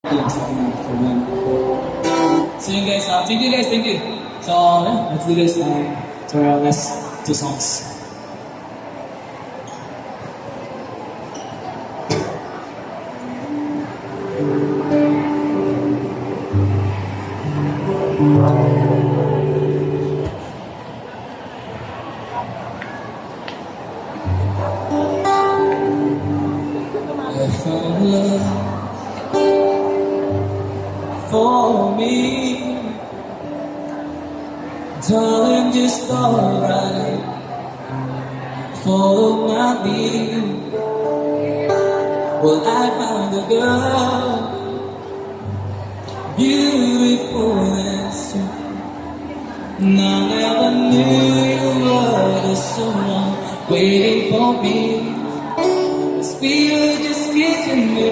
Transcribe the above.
So you guys, thank you guys, thank you. So let's do this. So let's do songs. I found love for me, darling, just alright. Follow my lead. Well, I found a girl, beautiful and sweet. And I never knew you were the someone waiting for me. We were just kissing me,